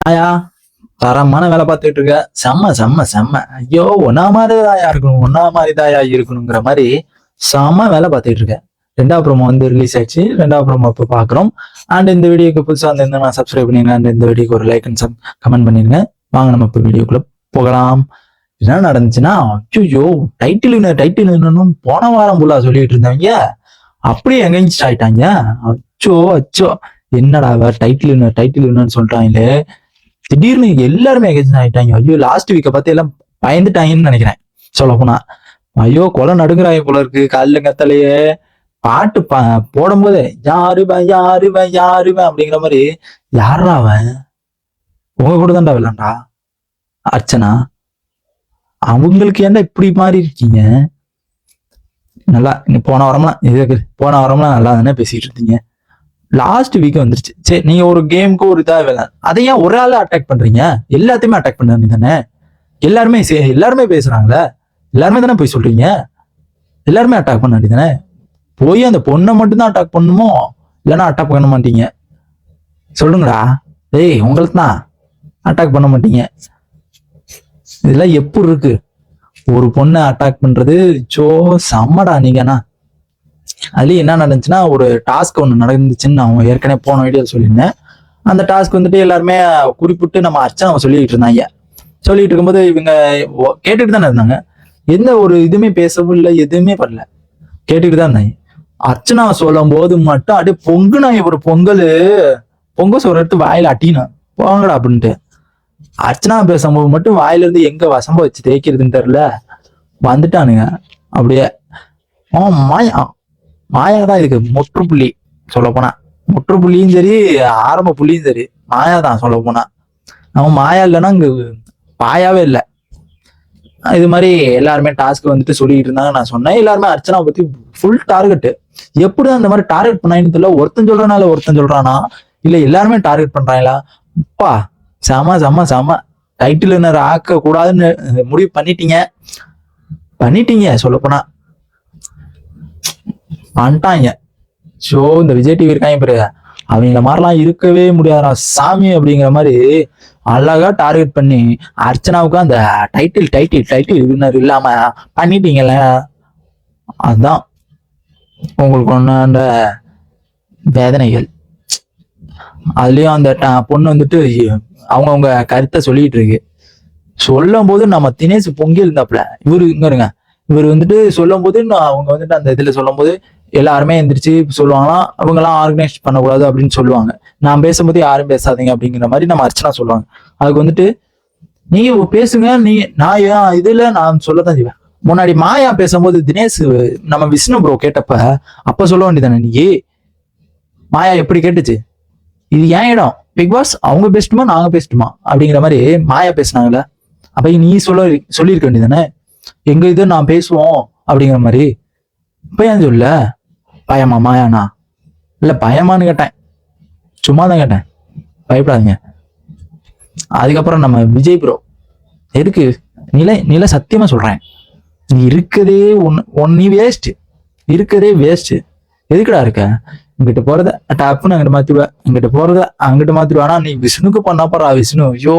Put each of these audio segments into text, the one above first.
ஆயா தரமான வேலை பார்த்துட்டு இருக்க. செம்ம செம்ம செம்ம. ஐயோ ஒன்னா மாதிரிதாயா இருக்கணும், ஒன்னா மாதிரிதாயா இருக்கணுங்கிற மாதிரி செம்ம வேலை பார்த்துட்டு இருக்கேன். ரெண்டாவது ப்ரோமோ வந்து ரிலீஸ் ஆயிடுச்சு. ரெண்டாவது ப்ரோமோ இப்போ பாக்குறோம். அண்ட் இந்த வீடியோக்கு புதுசாக வந்து நான் சப்ஸ்கிரைப் பண்ணிருங்க. அண்ட் இந்த வீடியோக்கு ஒரு லைக் அண்ட் கமெண்ட் பண்ணிருங்க. வாங்க நம்ம இப்போ வீடியோக்குள்ள போகலாம். என்ன நடந்துச்சுன்னா, ஐயோ டைட்டில் போன வாரம் ஃபுல்லா சொல்லிட்டு இருந்தவங்க அப்படியே எங்கேஜ் ஆயிட்டாங்க. அச்சோ என்னடா டைட்டில் சொல்றாங்களே, திடீர்னு எல்லாருமே எங்கேஜ் ஆயிட்டாங்க. ஐயோ லாஸ்ட் வீக்கை பார்த்து எல்லாம் பயந்துட்டாங்கன்னு நினைக்கிறேன் சொல்ல போனா. ஐயோ கொலை நடுங்குறாங்க போல இருக்கு. காலைல கத்தலையே பாட்டு போடும் போது யாருவன் அப்படிங்கிற மாதிரி. யாரா அவன்? உங்க கூட தான்டா விளாண்டா அர்ச்சனா. அவங்களுக்கு ஏன்டா இப்படி மாறி இருக்கீங்க? நல்லா போன வாரம்லாம் நல்லா தானே பேசிட்டு இருந்தீங்க. லாஸ்ட் வீக் வந்துருச்சு. சரி நீங்க ஒரு கேமுக்கு ஒரு இதா வேலை, அதை ஏன் ஒரு ஆள் அட்டாக் பண்றீங்க? எல்லாத்தையுமே அட்டாக் பண்ண தானே. எல்லாருமே பேசுறாங்களே, எல்லாருமே தானே போய் சொல்றீங்க. எல்லாருமே அட்டாக் பண்ண வேண்டியதானே. போய் அந்த பொண்ணை மட்டும்தான் அட்டாக் பண்ணுமோ, இல்லைன்னா அட்டாக் பண்ண மாட்டீங்க? சொல்லுங்கடா. ஏய் உங்களுக்கு தான் அட்டாக் பண்ண மாட்டீங்க. இதெல்லாம் எப்படி இருக்கு? ஒரு பொண்ணை அட்டாக் பண்றது செம்மடா நீங்கண்ணா. அதுலயும் என்ன நடந்துச்சுன்னா, ஒரு டாஸ்க் ஒண்ணு நடந்துச்சுன்னு நான் ஏற்கனவே போன வீடியோ சொல்லியிருந்தேன். அந்த டாஸ்க் வந்துட்டு எல்லாருமே குறிப்பிட்டு நம்ம அர்ச்சனை சொல்லிட்டு இருந்தாங்க. சொல்லிட்டு இருக்கும்போது இவங்க கேட்டுட்டு தானே இருந்தாங்க. எந்த ஒரு இதுவுமே பேசவும் இல்லை, எதுவுமே பண்ணல, கேட்டுட்டு தான் இருந்தாங்க. அர்ச்சனா சொல்லும் போது மட்டும் அப்படியே பொங்குனா, ஒரு பொங்க சோறு எடுத்து வாயில அட்டினா போங்கடா அப்படின்ட்டு. அர்ச்சனா பேசும்போது மட்டும் வாயில இருந்து எங்க வசம்ப வச்சு தேய்க்கிறதுன்னு தெரியல, வந்துட்டானுங்க அப்படியே. மாயாதான் இதுக்கு முற்றுப்புள்ளி சொல்ல போனா. முற்றுப்புள்ளியும் சரி, ஆரம்ப புள்ளியும் சரி, மாயாதான் சொல்ல போனா. அவன் மாயா இல்லைன்னா இங்க பாயாவே இல்லை. இது மாதிரி எல்லாருமே டாஸ்க் வந்துட்டு சொல்லிட்டு இருந்தாங்க. நான் சொன்னேன் எல்லாருமே அர்ச்சனா பத்தி ஃபுல் டார்கெட். எப்படி அந்த மாதிரி டார்கெட் பண்ணாங்கன்னு தெரியல. ஒருத்தன் சொல்றானா இல்ல எல்லாருமே டார்கெட் பண்றாங்களா? அப்பா செம டைட்டில் வின்னர் ஆக்க கூடாதுன்னு முடிவு பண்ணிட்டீங்க சொல்ல போனா. பண்ணிட்டாங்க. இந்த விஜய் டிவி இருக்காங்க பாரு, அவங்கள மாதிரிலாம் இருக்கவே முடியாதா சாமி அப்படிங்கிற மாதிரி அழகா டார்கெட் பண்ணி அர்ச்சனாவுக்கு அந்த டைட்டில் வின்னர் இல்லாம பண்ணிட்டீங்கல்ல. அதுதான் உங்களுக்கு ஒண்ணு அந்த வேதனைகள். அதுலயும் அந்த பொண்ணு வந்துட்டு அவங்கவுங்க கருத்தை சொல்லிட்டு இருக்கு. சொல்லும் போது நம்ம தினேஷ் பொங்கி இருந்தாப்புல. இவர் வந்துட்டு சொல்லும் போது அவங்க வந்துட்டு அந்த இதுல சொல்லும் போது எல்லாருமே எந்திரிச்சு சொல்லுவாங்களாம், அவங்கெல்லாம் ஆர்கனைஸ் பண்ணக்கூடாது அப்படின்னு சொல்லுவாங்க. நான் பேசும்போது யாரும் பேசாதீங்க அப்படிங்கிற மாதிரி நம்ம அர்ச்சனா சொல்லுவாங்க. அதுக்கு வந்துட்டு நீங்க பேசுங்க, நான் இதுல நான் சொல்லத்தான் செய்வேன். முன்னாடி மாயா பேசும்போது தினேஷ் நம்ம விஷ்ணு ப்ரோ கேட்டப்ப அப்ப சொல்ல வேண்டியதானே நீ? மாயா எப்படி கேட்டுச்சு? இது ஏன் இடம், பிக் பாஸ் அவங்க பேசட்டுமா நாங்க பேசட்டுமா அப்படிங்கிற மாதிரி மாயா பேசினாங்கல்ல. அப்ப நீ சொல்லியிருக்க வேண்டியதானே, எங்க இது நான் பேசுவோம் அப்படிங்கிற மாதிரி. இப்ப ஏன் சொல்ல? பயமா மாயானா? இல்ல பயமானு கேட்டேன், சும்மாதான் கேட்டேன், பயப்படாதீங்க. அதுக்கப்புறம் நம்ம விஜய் ப்ரோ எதுக்கு நில சத்தியமா சொல்றேன், நீ இருக்கதே நீ வேஸ்ட், இருக்கதே வேஸ்ட். எதுக்குடா இருக்க? இங்கிட்ட போறத டப்புன்னு அங்கிட்ட மாத்திடுவேன், இங்கிட்ட போறத அங்கிட்ட மாத்திடுவேன். ஆனா நீ விஷ்ணுக்கு பண்ணா போறா விஷ்ணு. ஐயோ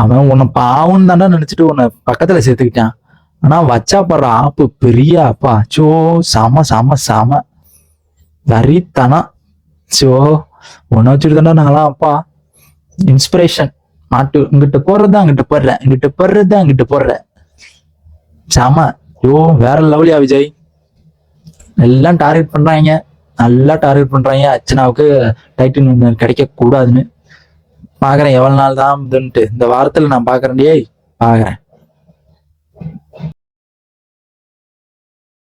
அவன் உன்னை பாவம் தாண்டா நினைச்சிட்டு உன்னை பக்கத்துல சேர்த்துக்கிட்டான். ஆனா வச்சா போடுற ஆப்பு பெரிய அப்பா. செம வரித்தானா. உன்னை வச்சுட்டு தாண்டா நாங்களாம் அப்பா இன்ஸ்பிரேஷன். இங்கிட்ட போடுறதா அங்கிட்ட போடுற செம. வேற லெவலியா விஜய். எல்லாம் டார்கெட் பண்றாங்க, நல்லா டார்கெட் பண்றாங்க. அர்ச்சனாவுக்கு டைட்டில் கிடைக்க கூடாதுன்னு பாக்குறேன். எவ்வளவு நாள் தான் இந்த வாரத்துல நான் பாக்குறேன். பாக்குறேன்.